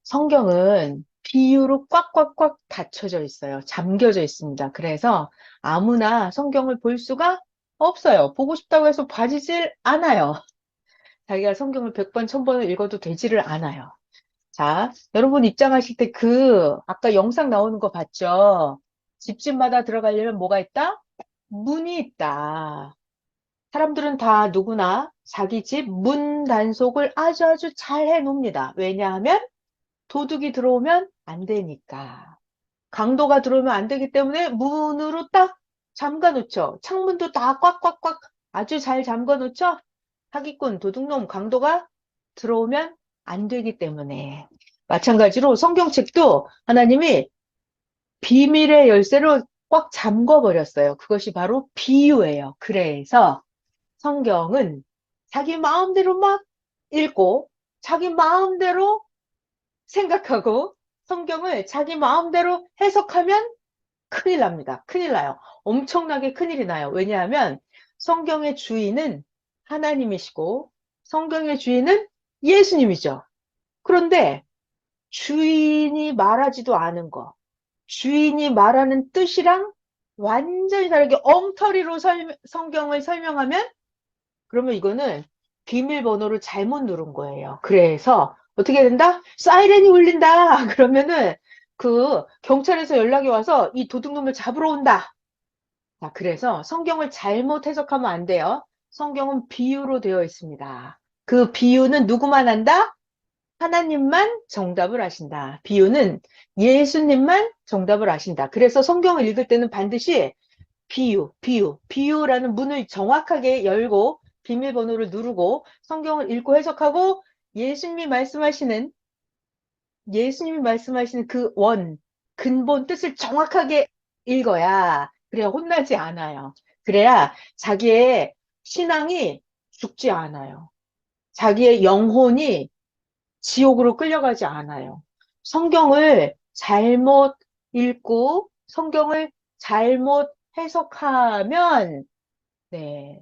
성경은 비유로 꽉꽉꽉 닫혀져 있어요. 잠겨져 있습니다. 그래서 아무나 성경을 볼 수가 없어요. 보고 싶다고 해서 봐지질 않아요. 자기가 성경을 100번, 1000번을 읽어도 되지를 않아요. 자, 여러분 입장하실 때 아까 영상 나오는 거 봤죠? 집집마다 들어가려면 뭐가 있다? 문이 있다. 사람들은 다 누구나 자기 집 문 단속을 아주 아주 잘 해놓습니다. 왜냐하면 도둑이 들어오면 안 되니까. 강도가 들어오면 안 되기 때문에 문으로 딱 잠가 놓죠. 창문도 다 꽉꽉꽉 아주 잘 잠가 놓죠. 사기꾼, 도둑놈, 강도가 들어오면 안 되기 때문에. 마찬가지로 성경책도 하나님이 비밀의 열쇠로 꽉 잠궈 버렸어요. 그것이 바로 비유예요. 그래서 성경은 자기 마음대로 막 읽고 자기 마음대로 생각하고 성경을 자기 마음대로 해석하면 큰일 납니다. 큰일 나요. 엄청나게 큰일이 나요. 왜냐하면 성경의 주인은 하나님이시고 성경의 주인은 예수님이죠. 그런데 주인이 말하지도 않은 거, 주인이 말하는 뜻이랑 완전히 다르게 엉터리로 성경을 설명하면 그러면 이거는 비밀번호를 잘못 누른 거예요. 그래서 어떻게 된다? 사이렌이 울린다. 그러면은 경찰에서 연락이 와서 이 도둑놈을 잡으러 온다. 자, 그래서 성경을 잘못 해석하면 안 돼요. 성경은 비유로 되어 있습니다. 그 비유는 누구만 한다? 하나님만 정답을 아신다. 비유는 예수님만 정답을 아신다. 그래서 성경을 읽을 때는 반드시 비유라는 문을 정확하게 열고 비밀번호를 누르고 성경을 읽고 해석하고 예수님이 말씀하시는 예수님이 말씀하시는 근본 뜻을 정확하게 읽어야 그래야 혼나지 않아요. 그래야 자기의 신앙이 죽지 않아요. 자기의 영혼이 지옥으로 끌려가지 않아요. 성경을 잘못 읽고 성경을 잘못 해석하면 네,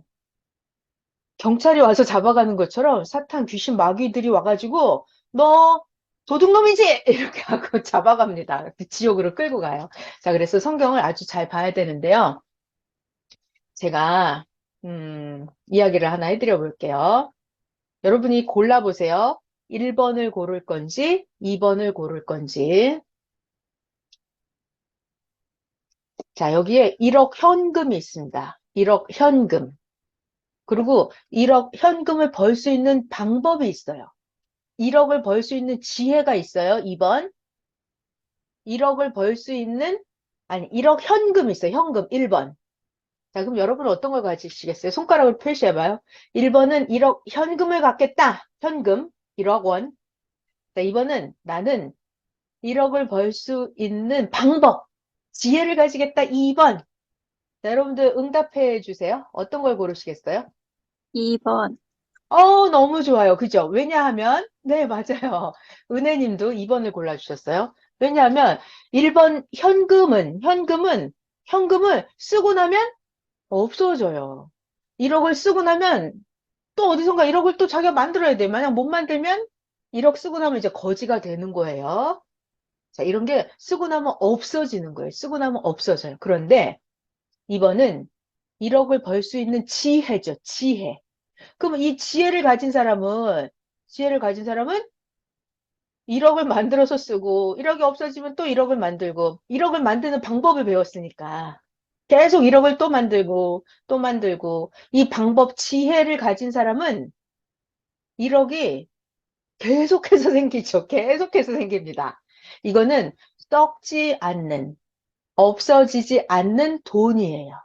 경찰이 와서 잡아가는 것처럼 사탄 귀신 마귀들이 와가지고 너 도둑놈이지 이렇게 하고 잡아갑니다. 지옥으로 끌고 가요. 자, 그래서 성경을 아주 잘 봐야 되는데요. 제가 이야기를 하나 해드려 볼게요. 여러분이 골라보세요. 1번을 고를 건지 2번을 고를 건지. 자, 여기에 1억 현금이 있습니다. 1억 현금. 그리고 1억 현금을 벌 수 있는 방법이 있어요. 1억을 벌 수 있는 지혜가 있어요. 2번. 1억을 벌 수 있는, 아니, 1억 현금이 있어요. 현금 1번. 자, 그럼 여러분은 어떤 걸 가지시겠어요? 손가락을 표시해봐요. 1번은 1억 현금을 갖겠다. 현금 1억 원. 자, 2번은 나는 1억을 벌 수 있는 방법, 지혜를 가지겠다. 2번. 자, 여러분들 응답해 주세요. 어떤 걸 고르시겠어요? 2번. 너무 좋아요. 그죠? 왜냐하면, 네, 맞아요. 은혜님도 2번을 골라주셨어요. 왜냐하면, 1번 현금을 쓰고 나면 없어져요. 1억을 쓰고 나면 또 어디선가 1억을 또 자기가 만들어야 돼. 만약 못 만들면 1억 쓰고 나면 이제 거지가 되는 거예요. 자, 이런 게 쓰고 나면 없어지는 거예요. 쓰고 나면 없어져요. 그런데 2번은 1억을 벌 수 있는 지혜죠. 지혜. 그럼 이 지혜를 가진 사람은 1억을 만들어서 쓰고 1억이 없어지면 또 1억을 만들고 1억을 만드는 방법을 배웠으니까 계속 1억을 또 만들고 또 만들고 이 방법 지혜를 가진 사람은 1억이 계속해서 생기죠. 계속해서 생깁니다. 이거는 썩지 않는 없어지지 않는 돈이에요.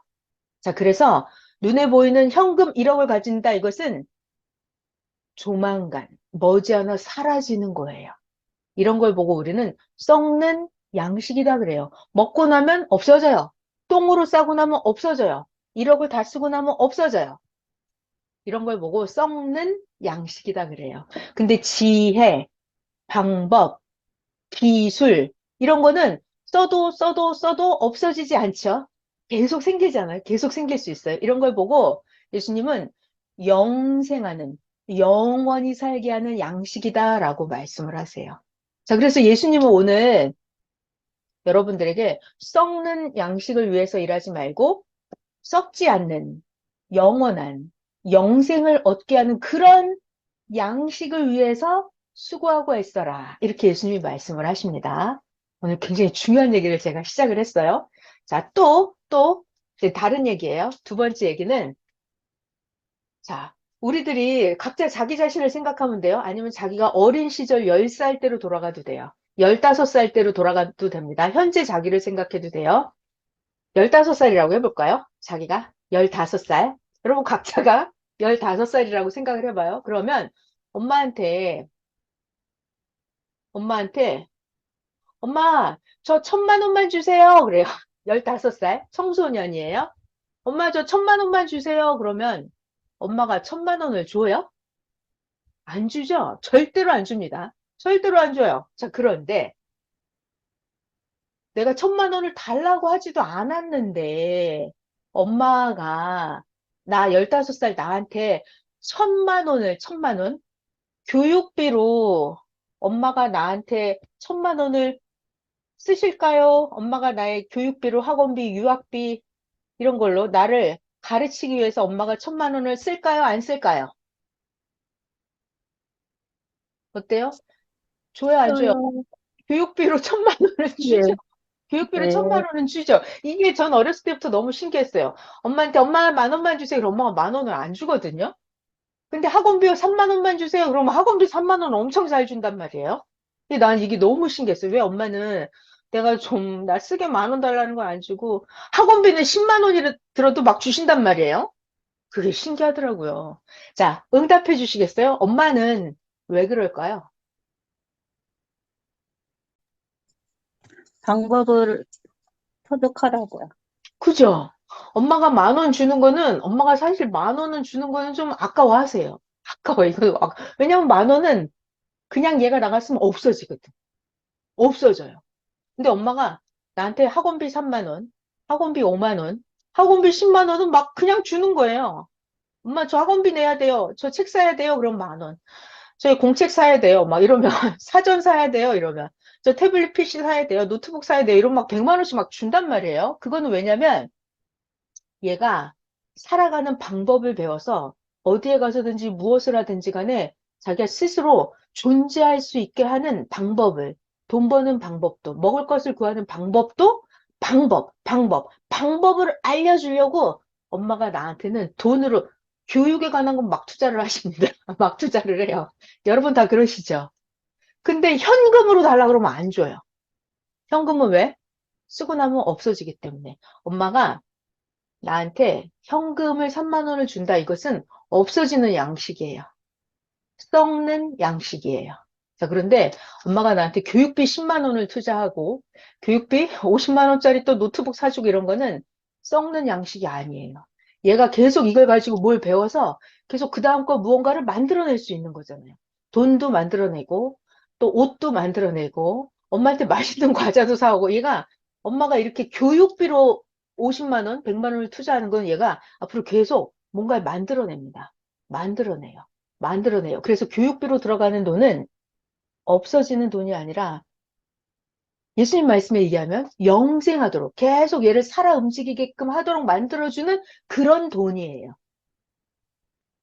자, 그래서 눈에 보이는 현금 1억을 가진다. 이것은 조만간 머지않아 사라지는 거예요. 이런 걸 보고 우리는 썩는 양식이다 그래요. 먹고 나면 없어져요. 똥으로 싸고 나면 없어져요. 1억을 다 쓰고 나면 없어져요. 이런 걸 보고 썩는 양식이다 그래요. 근데 지혜, 방법, 기술 이런 거는 써도 없어지지 않죠. 계속 생기잖아요. 계속 생길 수 있어요. 이런 걸 보고 예수님은 영생하는 영원히 살게 하는 양식이다라고 말씀을 하세요. 자, 그래서 예수님은 오늘 여러분들에게 썩는 양식을 위해서 일하지 말고 썩지 않는 영원한 영생을 얻게 하는 그런 양식을 위해서 수고하고 애써라. 이렇게 예수님이 말씀을 하십니다. 오늘 굉장히 중요한 얘기를 제가 시작을 했어요. 자, 이제 다른 얘기예요. 두 번째 얘기는, 자, 우리들이 각자 자기 자신을 생각하면 돼요. 아니면 자기가 어린 시절 10살 때로 돌아가도 돼요. 15살 때로 돌아가도 됩니다. 현재 자기를 생각해도 돼요. 15살이라고 해볼까요? 자기가 15살. 여러분 각자가 15살이라고 생각을 해봐요. 그러면 엄마한테, 엄마한테, 엄마, 저 1,000만 원만 주세요. 그래요. 15살. 청소년이에요. 엄마, 저 1,000만 원만 주세요. 그러면 엄마가 1,000만 원을 줘요? 안 주죠? 절대로 안 줍니다. 절대로 안 줘요. 자, 그런데 내가 1,000만 원을 달라고 하지도 않았는데 엄마가 나 15살 나한테 1,000만 원을 1,000만 원 교육비로 엄마가 나한테 1,000만 원을 쓰실까요? 엄마가 나의 교육비로 학원비, 유학비 이런 걸로 나를 가르치기 위해서 엄마가 1,000만 원을 쓸까요? 안 쓸까요? 어때요? 줘요, 안 줘요? 써요. 교육비로 1,000만 원을 주죠. 예, 교육비로 네. 1,000만 원은 주죠. 이게 전 어렸을 때부터 너무 신기했어요. 엄마한테 엄마 10,000원만 주세요. 그럼 엄마가 10,000원을 안 주거든요. 근데 학원비 3만 원만 주세요. 그러면 학원비 3만 원 엄청 잘 준단 말이에요. 근데 난 이게 너무 신기했어요. 왜 엄마는 내가 좀 나 쓰게 10,000원 달라는 걸 안 주고 학원비는 10만 원이 들어도 막 주신단 말이에요. 그게 신기하더라고요. 자, 응답해 주시겠어요? 엄마는 왜 그럴까요? 방법을 터득하라고요. 그죠? 엄마가 10,000원 주는 거는, 엄마가 사실 10,000원은 주는 거는 좀 아까워하세요. 아까워, 이거. 왜냐면 10,000원은 그냥 얘가 나갔으면 없어지거든. 없어져요. 근데 엄마가 나한테 학원비 3만 원, 학원비 5만 원, 학원비 10만 원은 막 그냥 주는 거예요. 엄마 저 학원비 내야 돼요. 저 책 사야 돼요. 그럼 10,000원. 저 공책 사야 돼요. 막 이러면 사전 사야 돼요. 이러면 저 태블릿 PC 사야 돼요. 노트북 사야 돼요. 이러면 막 100만 원씩 막 준단 말이에요. 그거는 왜냐면 얘가 살아가는 방법을 배워서 어디에 가서든지 무엇을 하든지 간에 자기가 스스로 존재할 수 있게 하는 방법을, 돈 버는 방법도, 먹을 것을 구하는 방법도 방법을 알려주려고 엄마가 나한테는 돈으로 교육에 관한 건 막 투자를 하십니다. 막 투자를 해요. 여러분 다 그러시죠? 근데 현금으로 달라 그러면 안 줘요. 현금은 왜? 쓰고 나면 없어지기 때문에. 엄마가 나한테 현금을 3만 원을 준다. 이것은 없어지는 양식이에요. 썩는 양식이에요. 자, 그런데 엄마가 나한테 교육비 10만 원을 투자하고 교육비 50만 원짜리 또 노트북 사주고 이런 거는 썩는 양식이 아니에요. 얘가 계속 이걸 가지고 뭘 배워서 계속 그 다음 거 무언가를 만들어낼 수 있는 거잖아요. 돈도 만들어내고 또 옷도 만들어내고 엄마한테 맛있는 과자도 사오고 얘가 엄마가 이렇게 교육비로 50만 원, 100만 원을 투자하는 건 얘가 앞으로 계속 뭔가를 만들어냅니다. 만들어내요. 만들어내요. 그래서 교육비로 들어가는 돈은 없어지는 돈이 아니라 예수님 말씀에 얘기하면 영생하도록 계속 얘를 살아 움직이게끔 하도록 만들어주는 그런 돈이에요.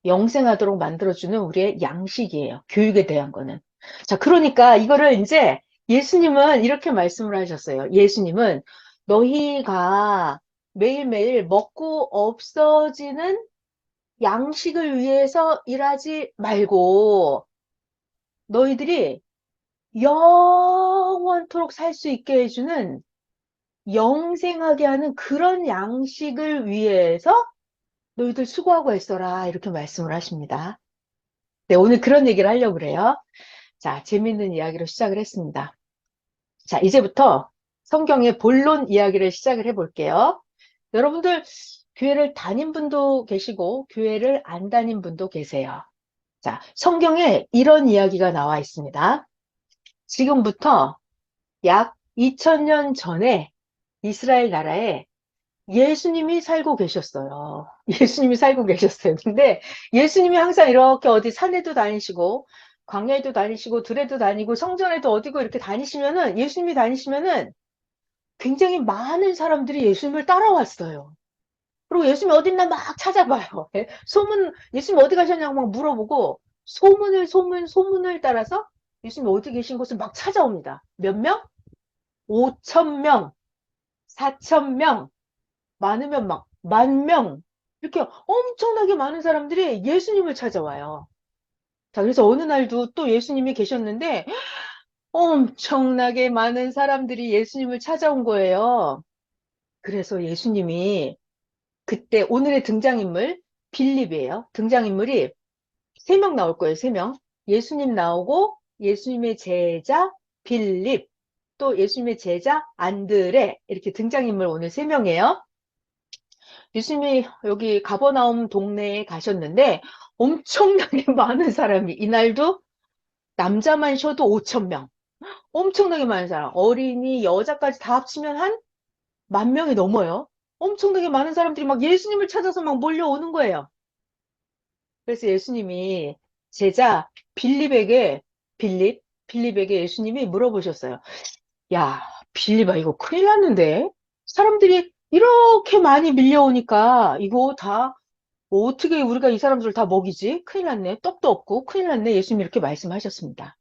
영생하도록 만들어주는 우리의 양식이에요. 교육에 대한 거는. 자, 그러니까 이거를 이제 예수님은 이렇게 말씀을 하셨어요. 예수님은 너희가 매일매일 먹고 없어지는 양식을 위해서 일하지 말고 너희들이 영원토록 살 수 있게 해주는 영생하게 하는 그런 양식을 위해서 너희들 수고하고 애써라 이렇게 말씀을 하십니다. 네, 오늘 그런 얘기를 하려고 그래요. 자, 재밌는 이야기로 시작을 했습니다. 자, 이제부터 성경의 본론 이야기를 시작을 해볼게요. 여러분들 교회를 다닌 분도 계시고 교회를 안 다닌 분도 계세요. 자, 성경에 이런 이야기가 나와 있습니다. 지금부터 약 2000년 전에 이스라엘 나라에 예수님이 살고 계셨어요. 예수님이 살고 계셨어요. 근데 예수님이 항상 이렇게 어디 산에도 다니시고 광야에도 다니시고 들에도 다니고 성전에도 어디고 이렇게 다니시면은 예수님이 다니시면은 굉장히 많은 사람들이 예수님을 따라왔어요. 그리고 예수님이 어딨나 막 찾아봐요. 예, 예수님 어디 가셨냐고 막 물어보고 소문을 따라서 예수님 어디 계신 곳을 막 찾아옵니다. 몇 명? 5천 명, 4천 명, 많으면 막 10,000명. 이렇게 엄청나게 많은 사람들이 예수님을 찾아와요. 자, 그래서 어느 날도 또 예수님이 계셨는데 엄청나게 많은 사람들이 예수님을 찾아온 거예요. 그래서 예수님이 그때 오늘의 등장인물 빌립이에요. 등장인물이 3명 나올 거예요. 3명. 예수님 나오고 예수님의 제자 빌립, 또 예수님의 제자 안드레 이렇게 등장인물 오늘 3명이에요. 예수님이 여기 가버나움 동네에 가셨는데 엄청나게 많은 사람이 이날도 남자만 쉬어도 5천 명. 엄청나게 많은 사람. 어린이, 여자까지 다 합치면 한 10,000명이 넘어요. 엄청나게 많은 사람들이 막 예수님을 찾아서 막 몰려오는 거예요. 그래서 예수님이 제자 빌립에게 예수님이 물어보셨어요. 야, 빌립아, 이거 큰일 났는데? 사람들이 이렇게 많이 밀려오니까 이거 다 어떻게 우리가 이 사람들을 다 먹이지? 큰일 났네. 떡도 없고 큰일 났네. 예수님이 이렇게 말씀하셨습니다.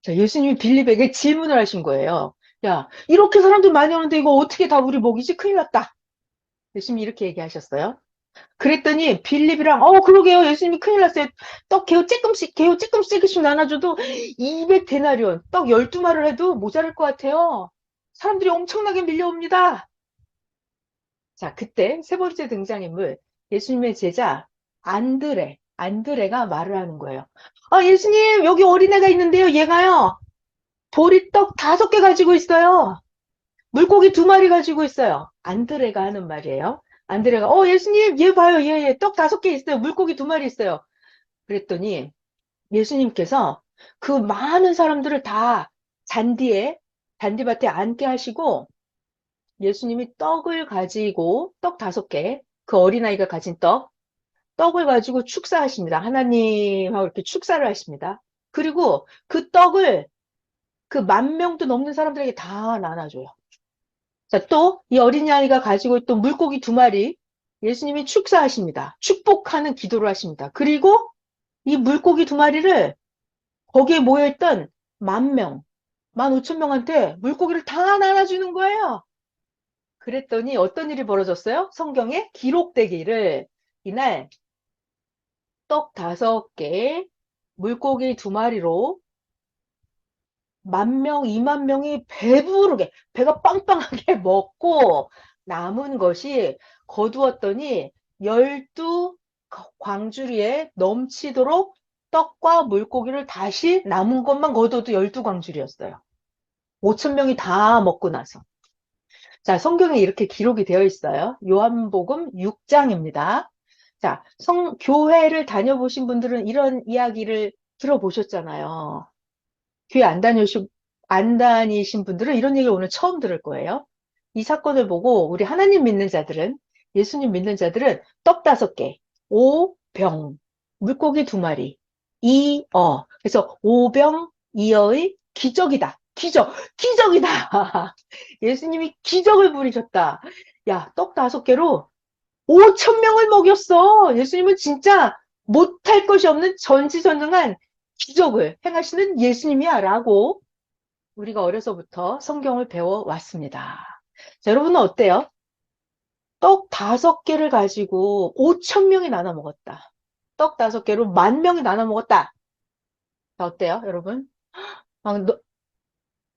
자, 예수님이 빌립에게 질문을 하신 거예요. 야, 이렇게 사람들 많이 오는데 이거 어떻게 다 우리 먹이지? 큰일 났다. 예수님이 이렇게 얘기하셨어요. 그랬더니 빌립이랑 그러게요. 예수님이 큰일 났어요. 떡 개우 쬐끔씩 나눠줘도 200데나리온 떡 12마리를 해도 모자랄 것 같아요. 사람들이 엄청나게 밀려옵니다. 자, 그때 세 번째 등장인물 예수님의 제자 안드레가 말을 하는 거예요. 예수님 여기 어린애가 있는데요. 얘가요. 보리떡 5개 가지고 있어요. 물고기 2마리 가지고 있어요. 안드레가 하는 말이에요. 안드레가, 예수님, 얘 봐요. 얘, 떡 5개 있어요. 물고기 2마리 있어요. 그랬더니 예수님께서 그 많은 사람들을 다 잔디밭에 앉게 하시고 예수님이 떡 5개, 그 어린아이가 가진 떡을 가지고 축사하십니다. 하나님하고 이렇게 축사를 하십니다. 그리고 그 떡을 그 10,000명도 넘는 사람들에게 다 나눠줘요. 자, 또 이 어린아이가 가지고 있던 물고기 2마리 예수님이 축사하십니다. 축복하는 기도를 하십니다. 그리고 이 물고기 2마리를 거기에 모여있던 10,000명, 15,000명한테 물고기를 다 나눠주는 거예요. 그랬더니 어떤 일이 벌어졌어요? 성경에 기록되기를 이날 떡 5개, 물고기 2마리로 10,000명, 20,000명이 배부르게, 배가 빵빵하게 먹고 남은 것이 거두었더니 12 광주리에 넘치도록 떡과 물고기를 다시 남은 것만 거둬도 12광주리였어요. 5,000명이 다 먹고 나서. 자, 성경에 이렇게 기록이 되어 있어요. 요한복음 6장입니다. 자, 교회를 다녀보신 분들은 이런 이야기를 들어보셨잖아요. 교회 안 다니신 분들은 이런 얘기를 오늘 처음 들을 거예요. 이 사건을 보고 우리 하나님 믿는 자들은, 예수님 믿는 자들은 떡 5개, 5병, 물고기 2마리, 2어. 그래서 5병 2어의 기적이다. 기적이다. 예수님이 기적을 부리셨다. 야, 떡 5개로 5,000명을 먹였어. 예수님은 진짜 못할 것이 없는 전지전능한 기적을 행하시는 예수님이야 라고 우리가 어려서부터 성경을 배워왔습니다. 자, 여러분은 어때요? 떡 5개를 가지고 5,000명이 나눠 먹었다. 떡 5개로 10,000명이 나눠 먹었다. 자, 어때요, 여러분?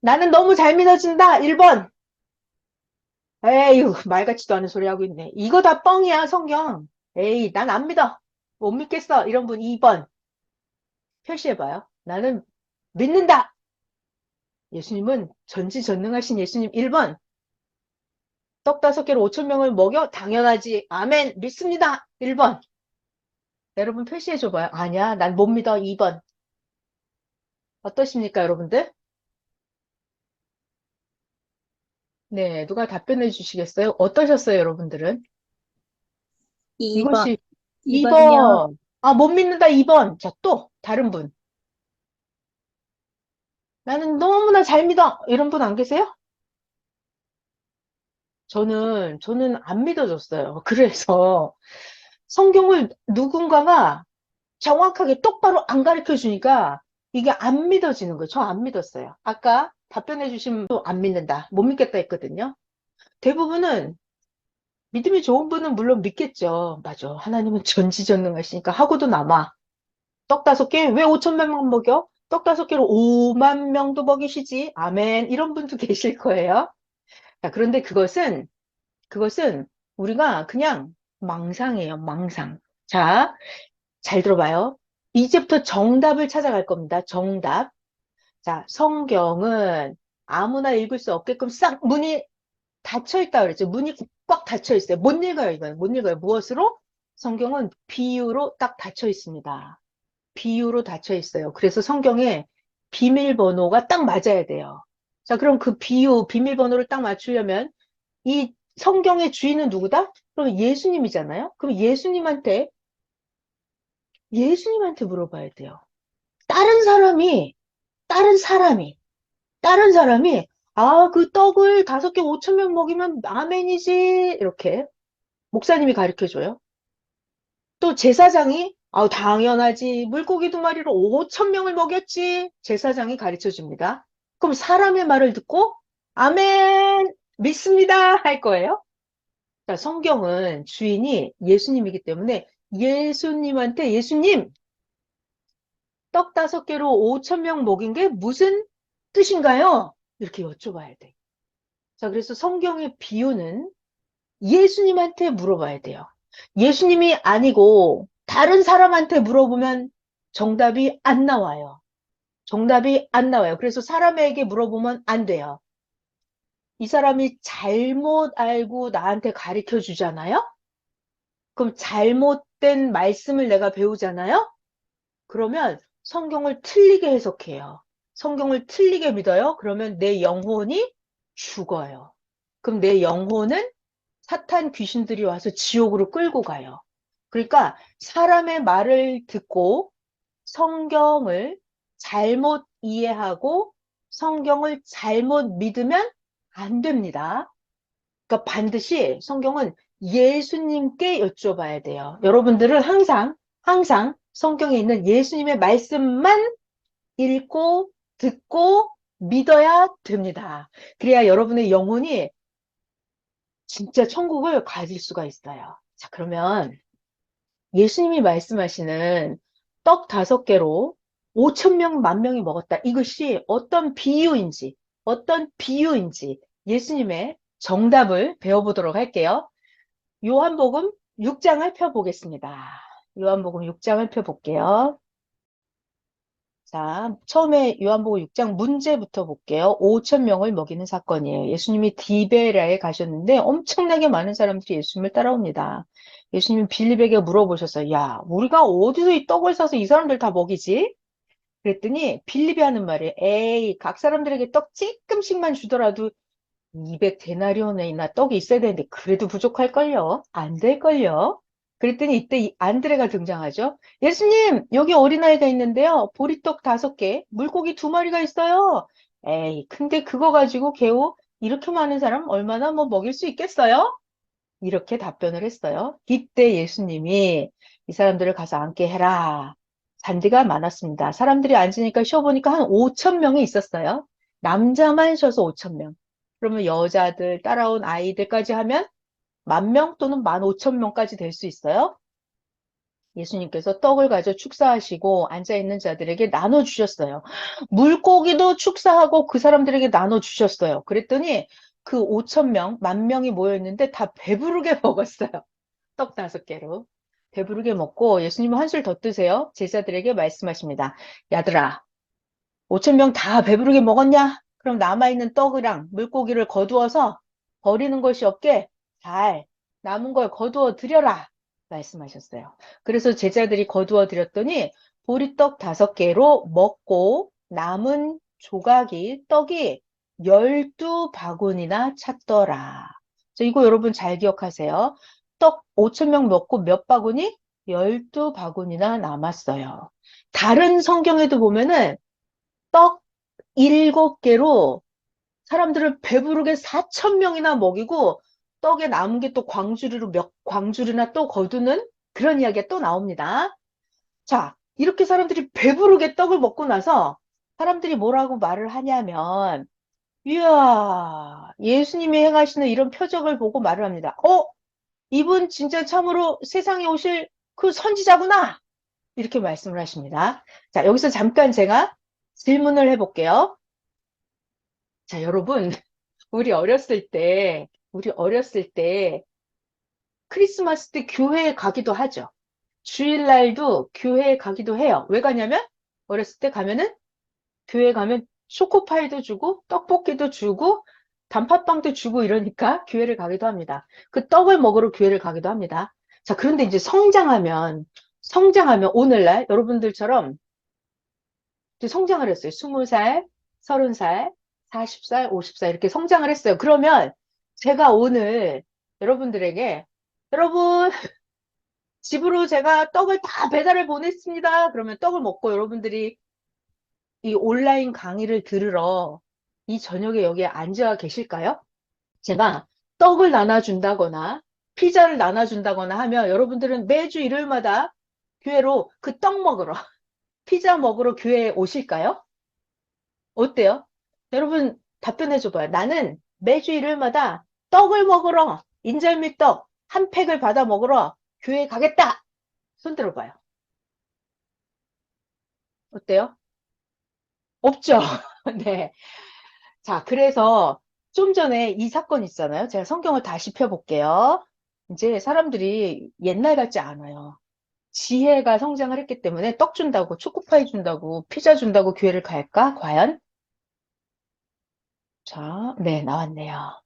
나는 너무 잘 믿어진다. 1번. 에휴, 말 같지도 않은 소리 하고 있네. 이거 다 뻥이야, 성경. 에이, 난 안 믿어. 못 믿겠어. 이런 분 2번. 표시해봐요. 나는 믿는다. 예수님은 전지전능하신 예수님 1번. 떡 5개로 5,000명을 먹여? 당연하지. 아멘. 믿습니다. 1번. 여러분 표시해줘봐요. 아니야. 난 못 믿어. 2번. 어떠십니까, 여러분들? 네, 누가 답변해 주시겠어요? 어떠셨어요, 여러분들은? 2번. 이것이 2번이요. 2번. 못 믿는다, 2번. 자, 또, 다른 분. 나는 너무나 잘 믿어. 이런 분 안 계세요? 저는 안 믿어졌어요. 그래서 성경을 누군가가 정확하게 똑바로 안 가르쳐 주니까 이게 안 믿어지는 거예요. 저 안 믿었어요. 아까 답변해 주신 분도 안 믿는다. 못 믿겠다 했거든요. 대부분은 믿음이 좋은 분은 물론 믿겠죠. 맞아. 하나님은 전지전능하시니까 하고도 남아. 떡 5개? 왜 5천 명만 먹여? 떡 5개로 5만 명도 먹이시지. 아멘. 이런 분도 계실 거예요. 자, 그런데 그것은 우리가 그냥 망상이에요. 망상. 자, 잘 들어봐요. 이제부터 정답을 찾아갈 겁니다. 정답. 자, 성경은 아무나 읽을 수 없게끔 싹 문이 닫혀 있다 그랬죠. 문이 꽉 닫혀 있어요. 못 읽어요, 이건. 못 읽어요. 무엇으로? 성경은 비유로 딱 닫혀 있습니다. 비유로 닫혀 있어요. 그래서 성경에 비밀번호가 딱 맞아야 돼요. 자, 그럼 그 비밀번호를 딱 맞추려면 이 성경의 주인은 누구다? 그럼 예수님이잖아요. 그럼 예수님한테 물어봐야 돼요. 다른 사람이, 다른 사람이, 다른 사람이, 아, 그 떡을 5개 5천 명 먹이면 아멘이지. 이렇게 목사님이 가르쳐 줘요. 또 제사장이, 아, 당연하지. 물고기 2마리로 5천 명을 먹였지. 제사장이 가르쳐 줍니다. 그럼 사람의 말을 듣고, 아멘, 믿습니다. 할 거예요. 자, 성경은 주인이 예수님이기 때문에 예수님, 떡 5개로 5천 명 먹인 게 무슨 뜻인가요? 이렇게 여쭤봐야 돼. 자, 그래서 성경의 비유는 예수님한테 물어봐야 돼요. 예수님이 아니고 다른 사람한테 물어보면 정답이 안 나와요. 정답이 안 나와요. 그래서 사람에게 물어보면 안 돼요. 이 사람이 잘못 알고 나한테 가르쳐 주잖아요? 그럼 잘못된 말씀을 내가 배우잖아요? 그러면 성경을 틀리게 해석해요. 성경을 틀리게 믿어요? 그러면 내 영혼이 죽어요. 그럼 내 영혼은 사탄 귀신들이 와서 지옥으로 끌고 가요. 그러니까 사람의 말을 듣고 성경을 잘못 이해하고 성경을 잘못 믿으면 안 됩니다. 그러니까 반드시 성경은 예수님께 여쭤봐야 돼요. 여러분들은 항상 성경에 있는 예수님의 말씀만 읽고 듣고 믿어야 됩니다. 그래야 여러분의 영혼이 진짜 천국을 가질 수가 있어요. 자, 그러면 예수님이 말씀하시는 떡 5개로 5천 명, 만 명이 먹었다. 이것이 어떤 비유인지 예수님의 정답을 배워보도록 할게요. 요한복음 6장을 펴보겠습니다. 요한복음 6장을 펴볼게요. 자, 처음에 요한복음 6장 문제부터 볼게요. 5천 명을 먹이는 사건이에요. 예수님이 디베라에 가셨는데 엄청나게 많은 사람들이 예수님을 따라옵니다. 예수님이 빌립에게 물어보셨어요. 야, 우리가 어디서 이 떡을 사서 이 사람들 다 먹이지? 그랬더니 빌립이 하는 말이 에이, 각 사람들에게 떡 조금씩만 주더라도 200데나리온이나 떡이 있어야 되는데 그래도 부족할걸요? 안 될걸요? 그랬더니 이때 이 안드레가 등장하죠. 예수님, 여기 어린아이가 있는데요. 보리떡 5개, 물고기 2마리가 있어요. 에이, 근데 그거 가지고 겨우 이렇게 많은 사람 얼마나 뭐 먹일 수 있겠어요? 이렇게 답변을 했어요. 이때 예수님이 이 사람들을 가서 앉게 해라. 잔디가 많았습니다. 사람들이 앉으니까 쉬어보니까 한 5천 명이 있었어요. 남자만 쉬어서 5천 명. 그러면 여자들, 따라온 아이들까지 하면 1만 명 또는 15,000명까지 될 수 있어요. 예수님께서 떡을 가져 축사하시고 앉아있는 자들에게 나눠주셨어요. 물고기도 축사하고 그 사람들에게 나눠주셨어요. 그랬더니 그 5천 명, 1만 명이 모여있는데 다 배부르게 먹었어요. 떡 5개로. 배부르게 먹고 예수님은 한술 더 뜨세요. 제자들에게 말씀하십니다. 야들아, 5천 명 다 배부르게 먹었냐? 그럼 남아있는 떡이랑 물고기를 거두어서 버리는 것이 없게 잘 남은 걸 거두어 드려라. 말씀하셨어요. 그래서 제자들이 거두어 드렸더니 보리떡 5개로 먹고 남은 조각이 떡이 12바구니나 찼더라. 이거 여러분 잘 기억하세요. 떡 5천 명 먹고 몇 바구니? 12바구니나 남았어요. 다른 성경에도 보면은 떡 7개로 사람들을 배부르게 4천 명이나 먹이고 떡에 남은 게 또 광주리나 또 거두는 그런 이야기가 또 나옵니다. 자, 이렇게 사람들이 배부르게 떡을 먹고 나서 사람들이 뭐라고 말을 하냐면, 이야, 예수님이 행하시는 이런 표적을 보고 말을 합니다. 이분 진짜 참으로 세상에 오실 그 선지자구나! 이렇게 말씀을 하십니다. 자, 여기서 잠깐 제가 질문을 해볼게요. 자, 여러분, 우리 어렸을 때 크리스마스 때 교회에 가기도 하죠. 주일날도 교회에 가기도 해요. 왜 가냐면, 어렸을 때 가면은 교회 가면 초코파이도 주고 떡볶이도 주고 단팥빵도 주고 이러니까 교회를 가기도 합니다. 그 떡을 먹으러 교회를 가기도 합니다. 자, 그런데 이제 성장하면 오늘날 여러분들처럼 이제 성장을 했어요. 20살, 30살, 40살, 50살 이렇게 성장을 했어요. 그러면 제가 오늘 여러분들에게 여러분 집으로 제가 떡을 다 배달을 보냈습니다. 그러면 떡을 먹고 여러분들이 이 온라인 강의를 들으러 이 저녁에 여기에 앉아 계실까요? 제가 떡을 나눠준다거나 피자를 나눠준다거나 하면 여러분들은 매주 일요일마다 교회로 그 떡 먹으러, 피자 먹으러 교회에 오실까요? 어때요? 여러분 답변해 줘봐요. 나는 매주 일요일마다 떡을 먹으러, 인절미떡 한 팩을 받아 먹으러 교회에 가겠다. 손 들어봐요. 어때요? 없죠? 네. 자, 그래서 좀 전에 이 사건 있잖아요. 제가 성경을 다시 펴볼게요. 이제 사람들이 옛날 같지 않아요. 지혜가 성장을 했기 때문에 떡 준다고, 초코파이 준다고, 피자 준다고 교회를 갈까? 과연? 자, 네, 나왔네요.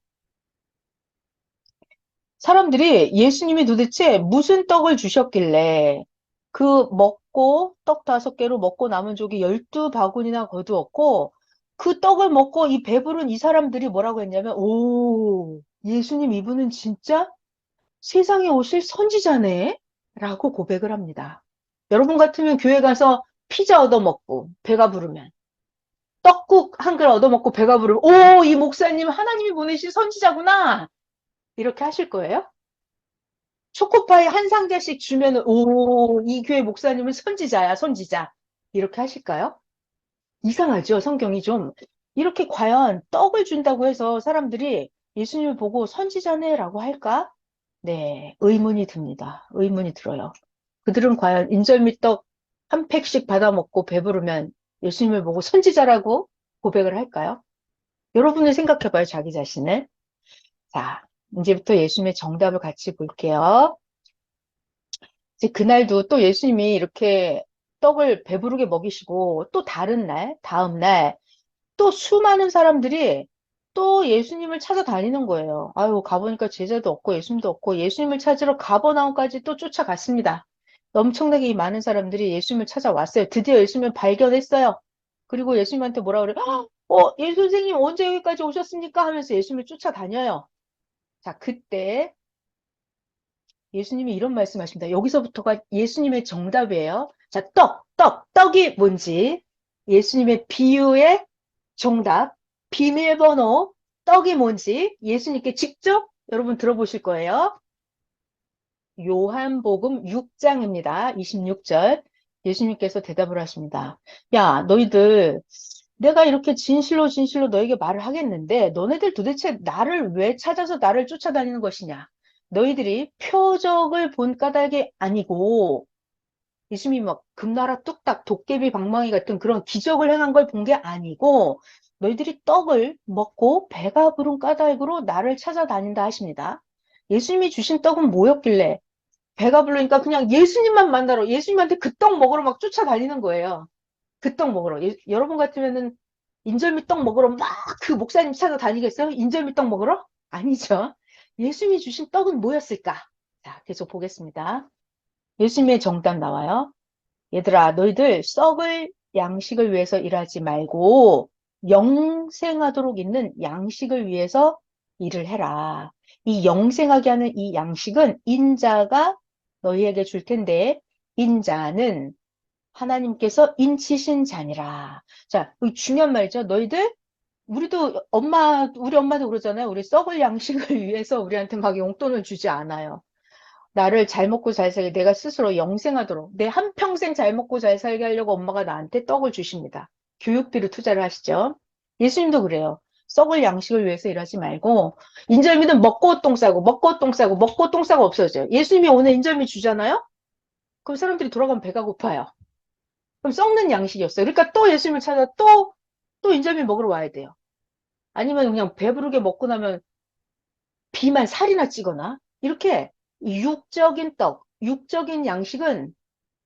사람들이 예수님이 도대체 무슨 떡을 주셨길래 그 먹고 떡 5개로 먹고 남은 족이 12바구니나 거두었고 그 떡을 먹고 이 배부른 이 사람들이 뭐라고 했냐면 오, 예수님 이분은 진짜 세상에 오실 선지자네? 라고 고백을 합니다. 여러분 같으면 교회 가서 피자 얻어먹고 배가 부르면 떡국 한 그릇 얻어먹고 배가 부르면 오, 이 목사님 하나님이 보내신 선지자구나 이렇게 하실 거예요? 초코파이 한 상자씩 주면은, 오, 이 교회 목사님은 선지자야, 선지자. 이렇게 하실까요? 이상하죠, 성경이 좀. 이렇게 과연 떡을 준다고 해서 사람들이 예수님을 보고 선지자네라고 할까? 네, 의문이 듭니다. 의문이 들어요. 그들은 과연 인절미떡 한 팩씩 받아 먹고 배부르면 예수님을 보고 선지자라고 고백을 할까요? 여러분이 생각해봐요, 자기 자신을. 자, 이제부터 예수님의 정답을 같이 볼게요. 이제 그날도 또 예수님이 이렇게 떡을 배부르게 먹이시고 또 다른 날, 다음 날 또 수많은 사람들이 또 예수님을 찾아다니는 거예요. 아유, 가보니까 제자도 없고 예수님도 없고 예수님을 찾으러 가버나움까지 또 쫓아갔습니다. 엄청나게 이 많은 사람들이 예수님을 찾아왔어요. 드디어 예수님을 발견했어요. 그리고 예수님한테 뭐라 그래? 예, 선생님 언제 여기까지 오셨습니까? 하면서 예수님을 쫓아다녀요. 자, 그때 예수님이 이런 말씀하십니다. 여기서부터가 예수님의 정답이에요. 자, 떡이 뭔지 예수님의 비유의 정답, 비밀번호, 떡이 뭔지 예수님께 직접 여러분 들어보실 거예요. 요한복음 6장입니다. 26절. 예수님께서 대답을 하십니다. 야, 너희들 내가 이렇게 진실로 진실로 너에게 말을 하겠는데 너네들 도대체 나를 왜 찾아서 나를 쫓아다니는 것이냐? 너희들이 표적을 본 까닭이 아니고 예수님이 막 금나라 뚝딱 도깨비 방망이 같은 그런 기적을 행한 걸 본 게 아니고 너희들이 떡을 먹고 배가 부른 까닭으로 나를 찾아다닌다 하십니다. 예수님이 주신 떡은 뭐였길래 배가 부르니까 그냥 예수님만 만나러 예수님한테 그 떡 먹으러 막 쫓아다니는 거예요. 그 떡 먹으러. 여러분 같으면은 인절미 떡 먹으러 막 그 목사님 찾아다니겠어요? 인절미 떡 먹으러? 아니죠. 예수님이 주신 떡은 뭐였을까? 자, 계속 보겠습니다. 예수님의 정답 나와요. 얘들아, 너희들 썩을 양식을 위해서 일하지 말고 영생하도록 있는 양식을 위해서 일을 해라. 이 영생하게 하는 이 양식은 인자가 너희에게 줄 텐데 인자는 하나님께서 인치신 자니라. 자, 이 중요한 말이죠. 너희들, 우리 엄마도 그러잖아요. 우리 썩을 양식을 위해서 우리한테 막 용돈을 주지 않아요. 나를 잘 먹고 잘 살게, 내가 스스로 영생하도록, 내 한평생 잘 먹고 잘 살게 하려고 엄마가 나한테 떡을 주십니다. 교육비로 투자를 하시죠. 예수님도 그래요. 썩을 양식을 위해서 일하지 말고, 인절미는 먹고 똥 싸고, 먹고 똥 싸고, 먹고 똥 싸고 없어져요. 예수님이 오늘 인절미 주잖아요? 그럼 사람들이 돌아가면 배가 고파요. 그럼 썩는 양식이었어요. 그러니까 또 예수님을 찾아 또 인절미 먹으러 와야 돼요. 아니면 그냥 배부르게 먹고 나면 비만 살이나 찌거나, 이렇게 육적인 떡, 육적인 양식은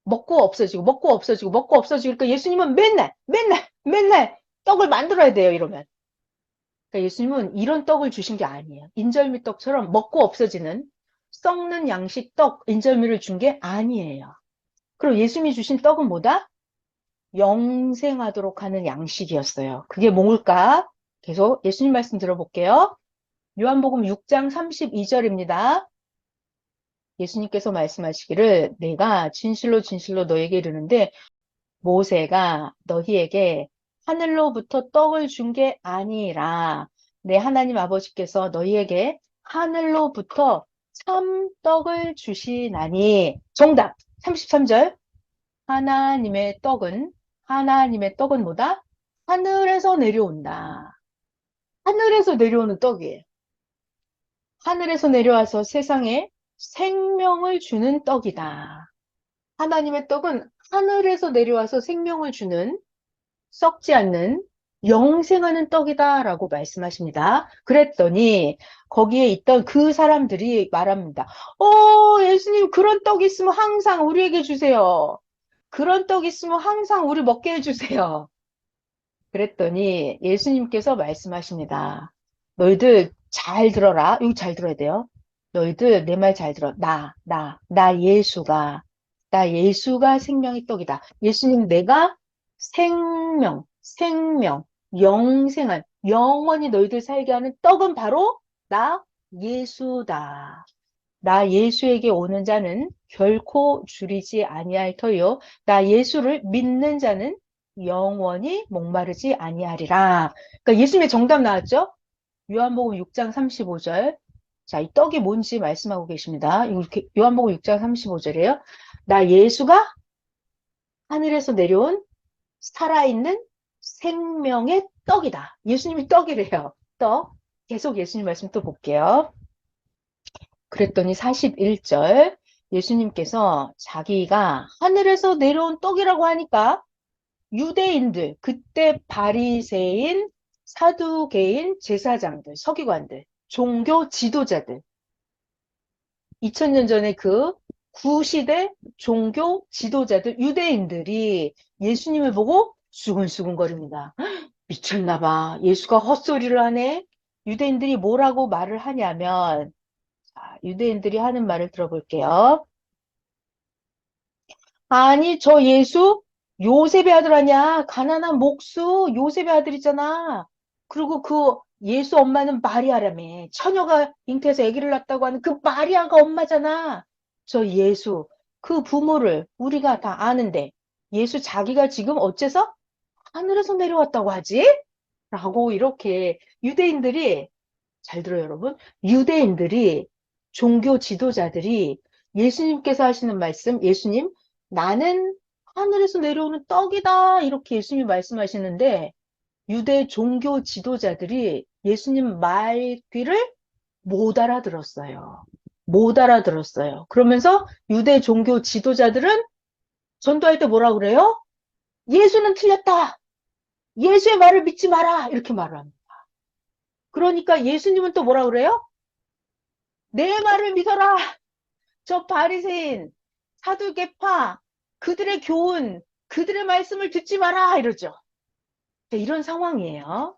먹고 없어지고, 먹고 없어지고, 먹고 없어지고, 그러니까 예수님은 맨날 떡을 만들어야 돼요, 이러면. 그러니까 예수님은 이런 떡을 주신 게 아니에요. 인절미 떡처럼 먹고 없어지는 썩는 양식 떡, 인절미를 준 게 아니에요. 그리고 예수님이 주신 떡은 뭐다? 영생하도록 하는 양식이었어요. 그게 뭘까? 계속 예수님 말씀 들어볼게요. 요한복음 6장 32절입니다. 예수님께서 말씀하시기를 내가 진실로 진실로 너에게 이르는데 모세가 너희에게 하늘로부터 떡을 준 게 아니라 내 하나님 아버지께서 너희에게 하늘로부터 참 떡을 주시나니. 정답 33절. 하나님의 떡은 뭐다? 하늘에서 내려온다. 하늘에서 내려오는 떡이에요. 하늘에서 내려와서 세상에 생명을 주는 떡이다. 하나님의 떡은 하늘에서 내려와서 생명을 주는, 썩지 않는 영생하는 떡이다라고 말씀하십니다. 그랬더니 거기에 있던 그 사람들이 말합니다. 예수님 그런 떡 있으면 항상 우리에게 주세요. 그런 떡 있으면 항상 우리 먹게 해주세요. 그랬더니 예수님께서 말씀하십니다. 너희들 잘 들어라. 이거 잘 들어야 돼요. 너희들 내 말 잘 들어. 나 예수가 생명의 떡이다. 예수님 내가 생명, 영생한, 영원히 너희들 살게 하는 떡은 바로 나 예수다. 나 예수에게 오는 자는 결코 줄이지 아니할 터요. 나 예수를 믿는 자는 영원히 목마르지 아니하리라. 그러니까 예수님의 정답 나왔죠? 요한복음 6장 35절. 자, 이 떡이 뭔지 말씀하고 계십니다. 이렇게 요한복음 6장 35절이에요. 나 예수가 하늘에서 내려온 살아있는 생명의 떡이다. 예수님이 떡이래요. 떡. 계속 예수님 말씀 또 볼게요. 그랬더니 41절 예수님께서 자기가 하늘에서 내려온 떡이라고 하니까 유대인들, 그때 바리새인, 사두개인, 제사장들, 서기관들, 종교 지도자들, 2000년 전에 그 구시대 종교 지도자들, 유대인들이 예수님을 보고 수근수근거립니다. 미쳤나 봐. 예수가 헛소리를 하네. 유대인들이 뭐라고 말을 하냐면, 유대인들이 하는 말을 들어볼게요. 아니, 저 예수 요셉의 아들 아니야. 가난한 목수 요셉의 아들이잖아. 그리고 그 예수 엄마는 마리아라며. 처녀가 잉태해서 아기를 낳았다고 하는 그 마리아가 엄마잖아. 저 예수, 그 부모를 우리가 다 아는데 예수 자기가 지금 어째서 하늘에서 내려왔다고 하지? 라고 이렇게 유대인들이, 잘 들어요, 여러분. 유대인들이, 종교 지도자들이 예수님께서 하시는 말씀, 예수님, 나는 하늘에서 내려오는 떡이다. 이렇게 예수님이 말씀하시는데, 유대 종교 지도자들이 예수님 말귀를 못 알아들었어요. 못 알아들었어요. 그러면서 유대 종교 지도자들은 전도할 때 뭐라 그래요? 예수는 틀렸다. 예수의 말을 믿지 마라. 이렇게 말을 합니다. 그러니까 예수님은 또 뭐라 그래요? 내 말을 믿어라. 저 바리새인, 사두개파, 그들의 교훈, 그들의 말씀을 듣지 마라 이러죠. 자, 이런 상황이에요.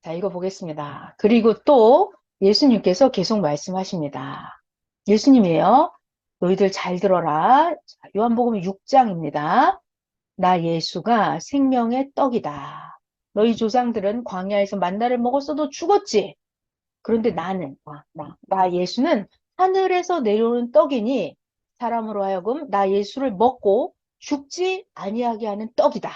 자, 읽어보겠습니다. 그리고 또 예수님께서 계속 말씀하십니다. 예수님이에요. 너희들 잘 들어라. 자, 요한복음 6장입니다. 나 예수가 생명의 떡이다. 너희 조상들은 광야에서 만나를 먹었어도 죽었지. 그런데 나는, 나 예수는 하늘에서 내려오는 떡이니 사람으로 하여금 나 예수를 먹고 죽지 아니하게 하는 떡이다.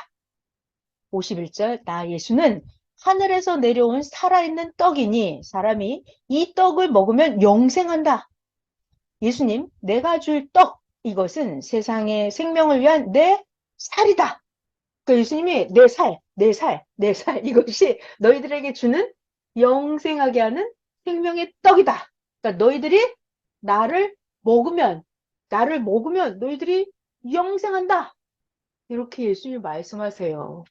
51절, 나 예수는 하늘에서 내려온 살아있는 떡이니 사람이 이 떡을 먹으면 영생한다. 예수님, 내가 줄 떡, 이것은 세상의 생명을 위한 내 살이다. 그러니까 예수님이 내 살, 내 살, 내 살, 이것이 너희들에게 주는 영생하게 하는 생명의 떡이다. 그러니까 너희들이 나를 먹으면, 나를 먹으면 너희들이 영생한다. 이렇게 예수님이 말씀하세요.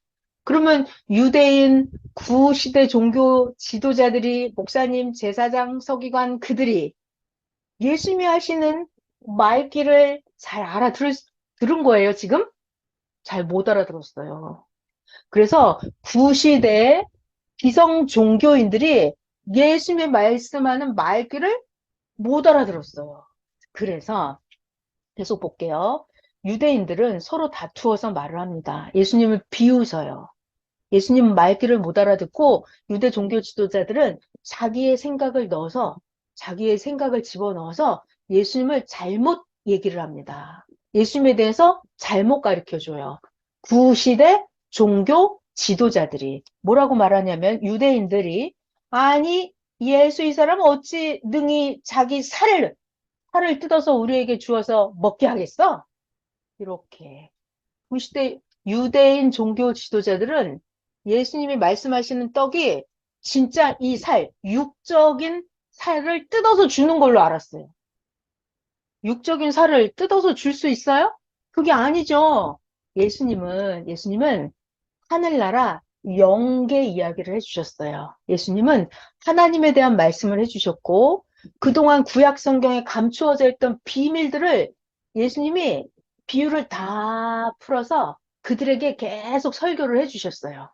그러면 유대인 구시대 종교 지도자들이, 목사님, 제사장, 서기관, 그들이 예수님이 하시는 말귀를 잘 들은 거예요, 지금? 잘 못 알아들었어요. 그래서 구시대 기성 종교인들이 예수님이 말씀하는 말귀를 못 알아들었어요. 그래서 계속 볼게요. 유대인들은 서로 다투어서 말을 합니다. 예수님을 비웃어요. 예수님 말귀를 못 알아듣고 유대 종교 지도자들은 자기의 생각을 넣어서 자기의 생각을 집어넣어서 예수님을 잘못 얘기를 합니다. 예수님에 대해서 잘못 가르쳐줘요. 구시대 종교 지도자들이 뭐라고 말하냐면 유대인들이 아니 예수 이 사람 어찌 능히 자기 살을 뜯어서 우리에게 주어서 먹게 하겠어? 이렇게 그 시대 유대인 종교 지도자들은 예수님이 말씀하시는 떡이 진짜 이 살, 육적인 살을 뜯어서 주는 걸로 알았어요. 육적인 살을 뜯어서 줄 수 있어요? 그게 아니죠. 예수님은 하늘나라 영계 이야기를 해주셨어요. 예수님은 하나님에 대한 말씀을 해주셨고, 그동안 구약 성경에 감추어져 있던 비밀들을 예수님이 비유를 다 풀어서 그들에게 계속 설교를 해주셨어요.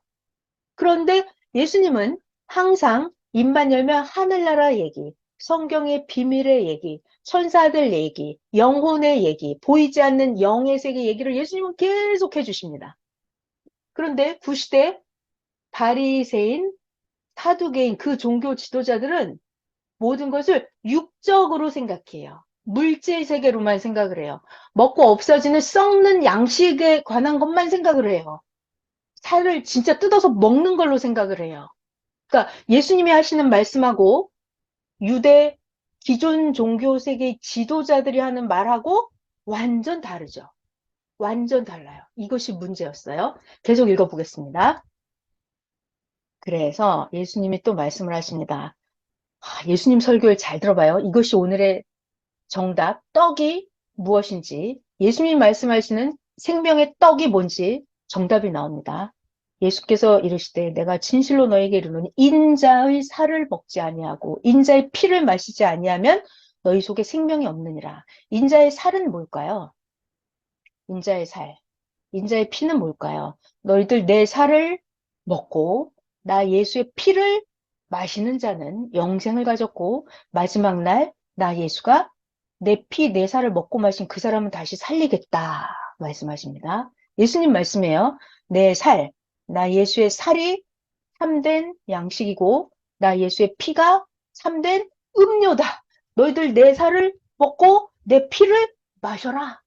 그런데 예수님은 항상 입만 열면 하늘나라 얘기, 성경의 비밀의 얘기, 천사들 얘기, 영혼의 얘기, 보이지 않는 영의 세계 얘기를 예수님은 계속 해주십니다. 그런데 구시대 바리새인, 사두개인 그 종교 지도자들은 모든 것을 육적으로 생각해요. 물질 세계로만 생각을 해요. 먹고 없어지는 썩는 양식에 관한 것만 생각을 해요. 살을 진짜 뜯어서 먹는 걸로 생각을 해요. 그러니까 예수님이 하시는 말씀하고 유대 기존 종교 세계의 지도자들이 하는 말하고 완전 다르죠. 완전 달라요. 이것이 문제였어요. 계속 읽어보겠습니다. 그래서 예수님이 또 말씀을 하십니다. 예수님 설교를 잘 들어봐요. 이것이 오늘의 정답, 떡이 무엇인지, 예수님 말씀하시는 생명의 떡이 뭔지 정답이 나옵니다. 예수께서 이르시되 내가 진실로 너에게 이르노니 인자의 살을 먹지 아니하고 인자의 피를 마시지 아니하면 너희 속에 생명이 없느니라. 인자의 살은 뭘까요? 인자의 살. 인자의 피는 뭘까요? 너희들 내 살을 먹고 나 예수의 피를 마시는 자는 영생을 가졌고 마지막 날 나 예수가 내 피, 내 살을 먹고 마신 그 사람은 다시 살리겠다 말씀하십니다. 예수님 말씀이에요. 내 살, 나 예수의 살이 참된 양식이고 나 예수의 피가 참된 음료다. 너희들 내 살을 먹고 내 피를 마셔라.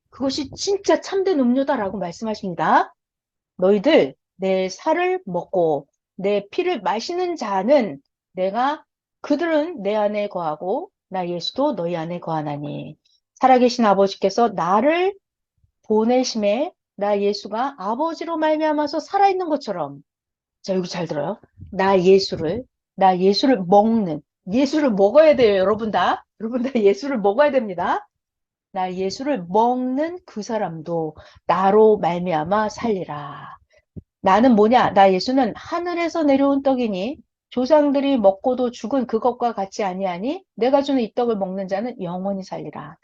그것이 진짜 참된 음료다라고 말씀하십니다. 너희들 내 살을 먹고 내 피를 마시는 자는 그들은 내 안에 거하고 나 예수도 너희 안에 거하나니 살아계신 아버지께서 나를 보내심에 나 예수가 아버지로 말미암아서 살아있는 것처럼 자 여기 잘 들어요. 나 예수를 먹는 예수를 먹어야 돼요. 여러분 다 예수를 먹어야 됩니다. 나 예수를 먹는 그 사람도 나로 말미암아 살리라. 나는 뭐냐? 나 예수는 하늘에서 내려온 떡이니 조상들이 먹고도 죽은 그것과 같지 아니하니 내가 주는 이 떡을 먹는 자는 영원히 살리라.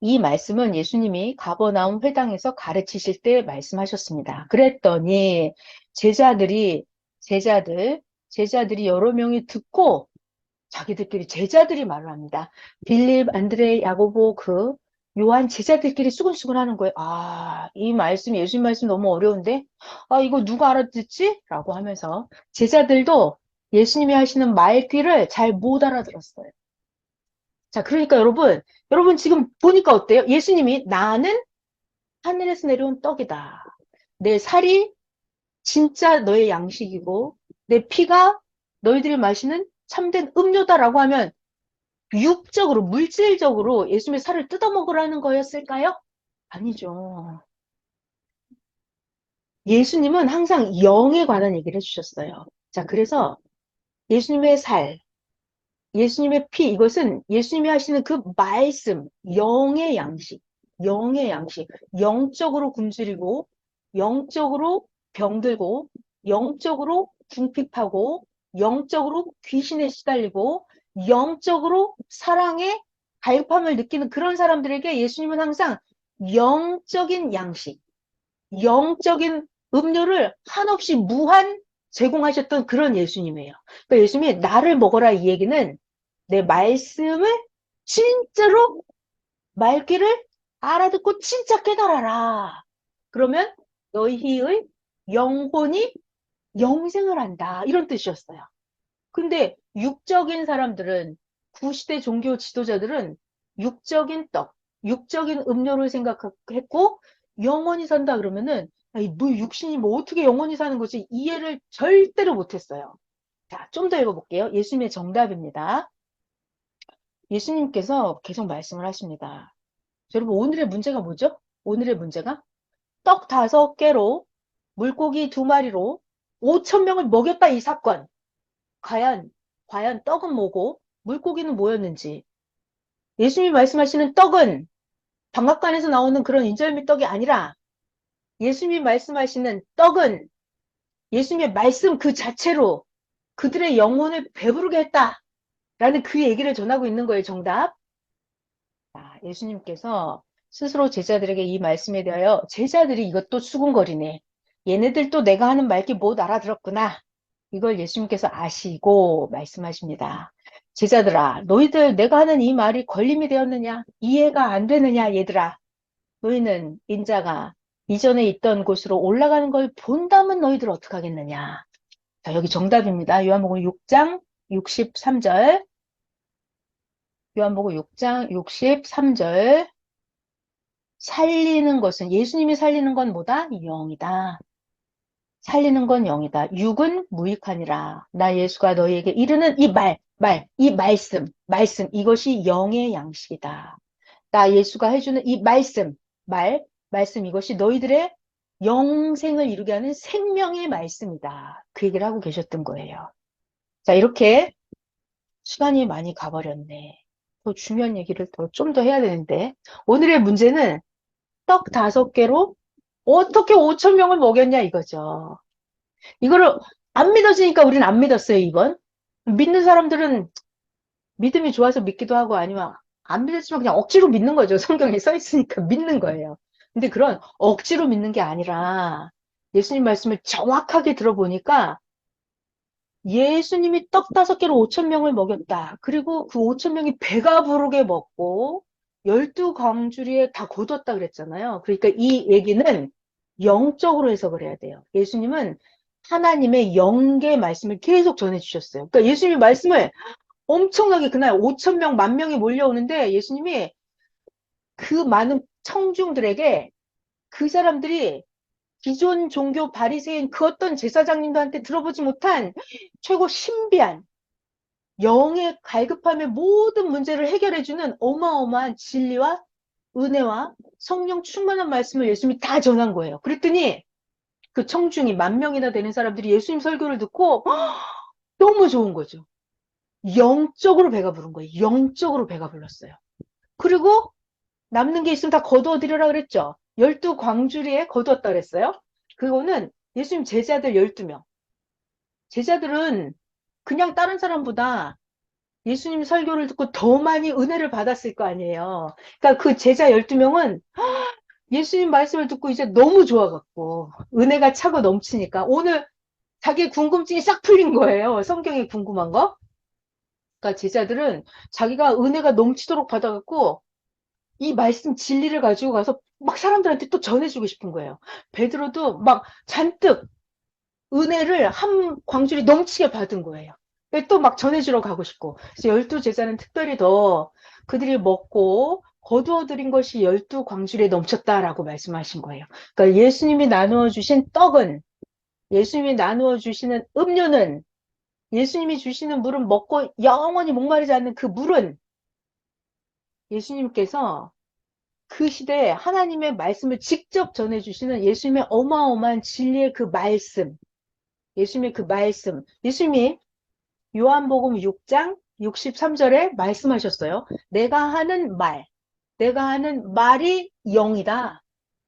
이 말씀은 예수님이 가버나움 회당에서 가르치실 때 말씀하셨습니다. 그랬더니 제자들이 제자들이 여러 명이 듣고 자기들끼리 제자들이 말을 합니다. 빌립, 안드레, 야고보, 요한 제자들끼리 수근수근 하는 거예요. 이 말씀, 예수님 말씀 너무 어려운데? 이거 누가 알아듣지? 라고 하면서 제자들도 예수님이 하시는 말귀를 잘 못 알아들었어요. 자, 그러니까 여러분 지금 보니까 어때요? 예수님이 나는 하늘에서 내려온 떡이다. 내 살이 진짜 너의 양식이고 내 피가 너희들이 마시는 참된 음료다라고 하면 육적으로, 물질적으로 예수님의 살을 뜯어먹으라는 거였을까요? 아니죠. 예수님은 항상 영에 관한 얘기를 해주셨어요. 자, 그래서 예수님의 살, 예수님의 피, 이것은 예수님이 하시는 그 말씀, 영의 양식, 영의 양식, 영적으로 굶주리고, 영적으로 병들고, 영적으로 궁핍하고, 영적으로 귀신에 시달리고, 영적으로 사랑의 갈급함을 느끼는 그런 사람들에게 예수님은 항상 영적인 양식, 영적인 음료를 한없이 무한 제공하셨던 그런 예수님이에요. 그러니까 예수님이 나를 먹어라 이 얘기는 내 말씀을 진짜로 말귀를 알아듣고 진짜 깨달아라. 그러면 너희의 영혼이 영생을 한다. 이런 뜻이었어요. 근데 육적인 사람들은 구시대 종교 지도자들은 육적인 떡, 육적인 음료를 생각했고 영원히 산다 그러면은 아니, 뭐 육신이 뭐 어떻게 영원히 사는 거지? 이해를 절대로 못했어요. 자, 좀 더 읽어볼게요. 예수님의 정답입니다. 예수님께서 계속 말씀을 하십니다. 여러분 오늘의 문제가 뭐죠? 오늘의 문제가 떡 5개로 물고기 2마리로 5천 명을 먹였다 이 사건. 과연, 과연 떡은 뭐고 물고기는 뭐였는지. 예수님이 말씀하시는 떡은 방앗간에서 나오는 그런 인절미 떡이 아니라 예수님이 말씀하시는 떡은 예수님의 말씀 그 자체로 그들의 영혼을 배부르게 했다라는 그 얘기를 전하고 있는 거예요, 정답. 자, 예수님께서 스스로 제자들에게 이 말씀에 대하여 제자들이 이것도 수군거리네. 얘네들도 내가 하는 말귀 못 알아들었구나. 이걸 예수님께서 아시고 말씀하십니다. 제자들아, 너희들 내가 하는 이 말이 걸림이 되었느냐? 이해가 안 되느냐, 얘들아? 너희는 인자가 이전에 있던 곳으로 올라가는 걸 본다면 너희들 어떡하겠느냐? 자, 여기 정답입니다. 요한복음 6장 63절. 요한복음 6장 63절. 살리는 것은 예수님이 살리는 건 뭐다? 영이다. 살리는 건 영이다. 육은 무익하니라. 나 예수가 너희에게 이르는 이 이 말씀, 이것이 영의 양식이다. 나 예수가 해주는 이 말씀, 이것이 너희들의 영생을 이루게 하는 생명의 말씀이다. 그 얘기를 하고 계셨던 거예요. 자, 이렇게 시간이 많이 가버렸네. 더 중요한 얘기를 좀 더 해야 되는데. 오늘의 문제는 떡 5개로 어떻게 5천 명을 먹였냐 이거죠. 이거를 안 믿어지니까 우리는 안 믿었어요, 이번. 믿는 사람들은 믿음이 좋아서 믿기도 하고 아니면 안 믿었지만 그냥 억지로 믿는 거죠. 성경에 써 있으니까 믿는 거예요. 근데 그런 억지로 믿는 게 아니라 예수님 말씀을 정확하게 들어보니까 예수님이 떡 5개로 5천 명을 먹였다. 그리고 그 5천 명이 배가 부르게 먹고 12광주리에 다 거뒀다 그랬잖아요. 그러니까 이 얘기는 영적으로 해석을 해야 돼요. 예수님은 하나님의 영계 말씀을 계속 전해주셨어요. 그러니까 예수님이 말씀을 엄청나게 그날 5천 명, 10,000명이 몰려오는데 예수님이 그 많은 청중들에게 그 사람들이 기존 종교 바리새인 그 어떤 제사장님들한테 들어보지 못한 최고 신비한 영의 갈급함의 모든 문제를 해결해주는 어마어마한 진리와 은혜와 성령 충만한 말씀을 예수님이 다 전한 거예요. 그랬더니 그 청중이 10,000명이나 되는 사람들이 예수님 설교를 듣고 너무 좋은 거죠. 영적으로 배가 부른 거예요. 영적으로 배가 불렀어요. 그리고 남는 게 있으면 다 거두어드리라 그랬죠. 12광주리에 거두었다 그랬어요. 그거는 예수님 제자들 12명. 제자들은 그냥 다른 사람보다 예수님 설교를 듣고 더 많이 은혜를 받았을 거 아니에요. 그러니까 그 제자 12명은 예수님 말씀을 듣고 이제 너무 좋아갖고 은혜가 차고 넘치니까 오늘 자기 궁금증이 싹 풀린 거예요. 성경이 궁금한 거. 그러니까 제자들은 자기가 은혜가 넘치도록 받아갖고 이 말씀 진리를 가지고 가서 막 사람들한테 또 전해주고 싶은 거예요. 베드로도 막 잔뜩 은혜를 한 광줄이 넘치게 받은 거예요. 또 막 전해주러 가고 싶고. 그래서 12제자는 특별히 더 그들이 먹고 거두어들인 것이 12광줄에 넘쳤다라고 말씀하신 거예요. 그러니까 예수님이 나누어 주신 떡은, 예수님이 나누어 주시는 음료는, 예수님이 주시는 물은 먹고 영원히 목마르지 않는 그 물은 예수님께서 그 시대에 하나님의 말씀을 직접 전해주시는 예수님의 어마어마한 진리의 그 말씀, 예수님의 그 말씀, 예수님이 요한복음 6장 63절에 말씀하셨어요. 내가 하는 말이 영이다.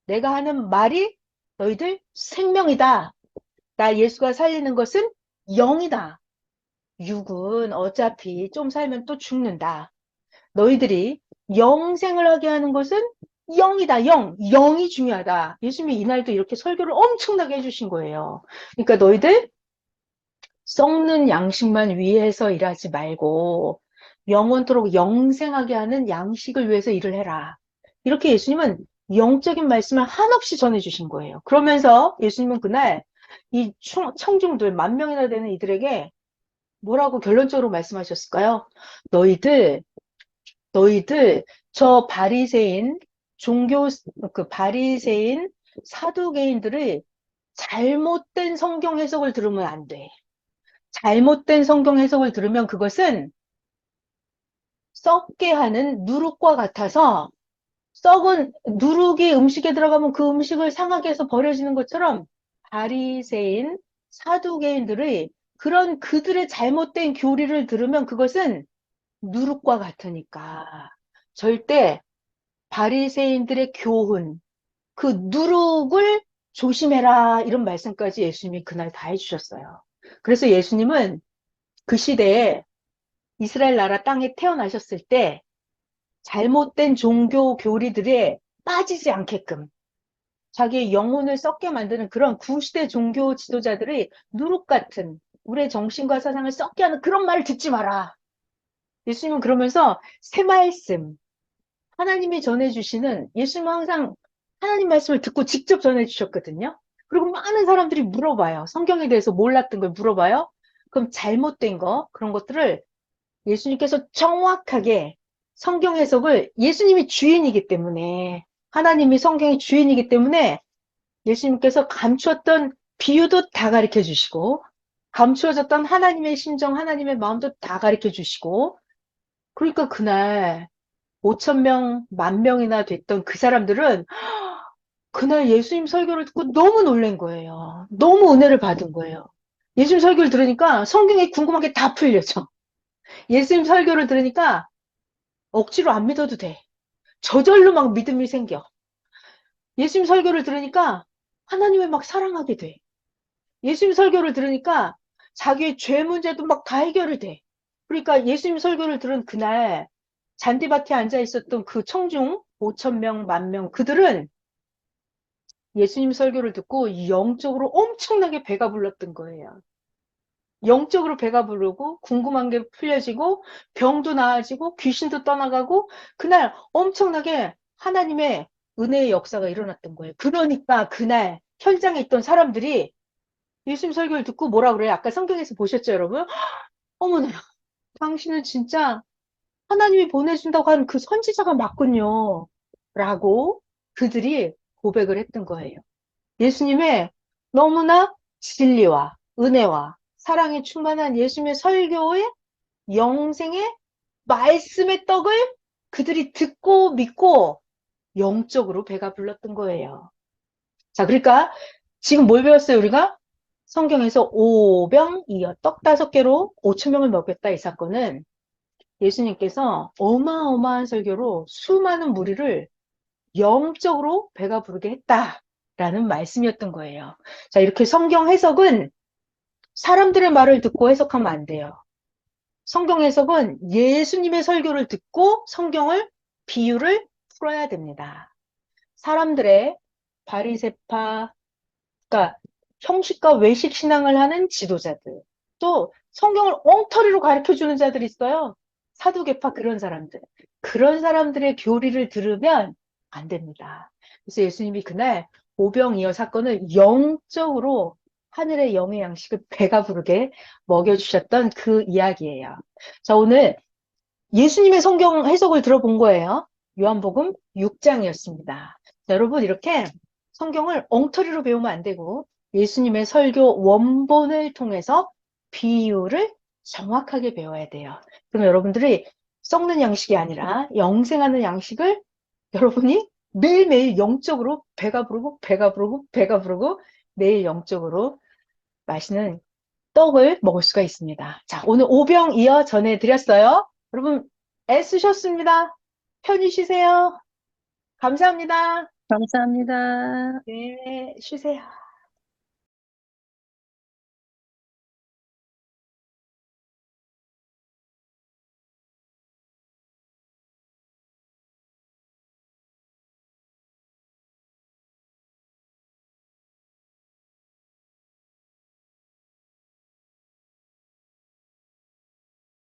내가 하는 말이 너희들 생명이다. 나 예수가 살리는 것은 영이다. 육은 어차피 좀 살면 또 죽는다. 너희들이 영생을 하게 하는 것은 영이다. 영이 중요하다. 예수님이 이날도 이렇게 설교를 엄청나게 해주신 거예요. 그러니까 너희들 썩는 양식만 위해서 일하지 말고 영원토록 영생하게 하는 양식을 위해서 일을 해라. 이렇게 예수님은 영적인 말씀을 한없이 전해주신 거예요. 그러면서 예수님은 그날 이 청중들 10,000명이나 되는 이들에게 뭐라고 결론적으로 말씀하셨을까요? 너희들 저 바리새인 종교 그 바리새인 사두개인들의 잘못된 성경 해석을 들으면 안 돼. 잘못된 성경 해석을 들으면 그것은 썩게 하는 누룩과 같아서 썩은 누룩이 음식에 들어가면 그 음식을 상하게 해서 버려지는 것처럼 바리새인 사두개인들의 그런 그들의 잘못된 교리를 들으면 그것은 누룩과 같으니까 절대 바리새인들의 교훈, 그 누룩을 조심해라 이런 말씀까지 예수님이 그날 다 해주셨어요. 그래서 예수님은 그 시대에 이스라엘 나라 땅에 태어나셨을 때 잘못된 종교 교리들에 빠지지 않게끔 자기의 영혼을 썩게 만드는 그런 구시대 종교 지도자들의 누룩 같은 우리의 정신과 사상을 썩게 하는 그런 말을 듣지 마라. 예수님은 그러면서 새 말씀, 하나님이 전해주시는 예수님은 항상 하나님 말씀을 듣고 직접 전해주셨거든요. 그리고 많은 사람들이 물어봐요. 성경에 대해서 몰랐던 걸 물어봐요. 그럼 잘못된 거, 그런 것들을 예수님께서 정확하게 성경 해석을 예수님이 주인이기 때문에 하나님이 성경의 주인이기 때문에 예수님께서 감추었던 비유도 다 가르쳐 주시고 감추어졌던 하나님의 심정, 하나님의 마음도 다 가르쳐 주시고 그러니까 그날 5,000명, 10,000명이나 됐던 그 사람들은 그날 예수님 설교를 듣고 너무 놀란 거예요. 너무 은혜를 받은 거예요. 예수님 설교를 들으니까 성경에 궁금한 게 다 풀려져. 예수님 설교를 들으니까 억지로 안 믿어도 돼. 저절로 막 믿음이 생겨. 예수님 설교를 들으니까 하나님을 막 사랑하게 돼. 예수님 설교를 들으니까 자기의 죄 문제도 막 다 해결이 돼. 그러니까 예수님 설교를 들은 그날 잔디밭에 앉아 있었던 그 청중 5,000명, 10,000명 그들은 예수님 설교를 듣고 영적으로 엄청나게 배가 불렀던 거예요. 영적으로 배가 부르고 궁금한 게 풀려지고 병도 나아지고 귀신도 떠나가고 그날 엄청나게 하나님의 은혜의 역사가 일어났던 거예요. 그러니까 그날 현장에 있던 사람들이 예수님 설교를 듣고 뭐라 그래요? 아까 성경에서 보셨죠, 여러분? 어머나, 당신은 진짜 하나님이 보내준다고 하는 그 선지자가 맞군요. 라고 그들이 고백을 했던 거예요. 예수님의 너무나 진리와 은혜와 사랑에 충만한 예수님의 설교의 영생의 말씀의 떡을 그들이 듣고 믿고 영적으로 배가 불렀던 거예요. 자, 그러니까 지금 뭘 배웠어요, 우리가? 성경에서 오병이어 떡 5개로 5,000명을 먹였다 이 사건은 예수님께서 어마어마한 설교로 수많은 무리를 영적으로 배가 부르게 했다라는 말씀이었던 거예요. 자, 이렇게 성경 해석은 사람들의 말을 듣고 해석하면 안 돼요. 성경 해석은 예수님의 설교를 듣고 성경을 비유를 풀어야 됩니다. 사람들의 바리새파, 그러니까 형식과 외식 신앙을 하는 지도자들, 또 성경을 엉터리로 가르쳐주는 자들이 있어요. 사두개파 그런 사람들. 그런 사람들의 교리를 들으면 안 됩니다. 그래서 예수님이 그날 오병이어 사건을 영적으로 하늘의 영의 양식을 배가 부르게 먹여주셨던 그 이야기예요. 자, 오늘 예수님의 성경 해석을 들어본 거예요. 요한복음 6장이었습니다. 여러분, 이렇게 성경을 엉터리로 배우면 안 되고 예수님의 설교 원본을 통해서 비유를 정확하게 배워야 돼요. 그럼 여러분들이 썩는 양식이 아니라 영생하는 양식을 여러분이 매일매일 영적으로 배가 부르고 배가 부르고 배가 부르고 매일 영적으로 맛있는 떡을 먹을 수가 있습니다. 자, 오늘 오병 이어 전해드렸어요. 여러분, 애쓰셨습니다. 편히 쉬세요. 감사합니다. 감사합니다. 네, 쉬세요.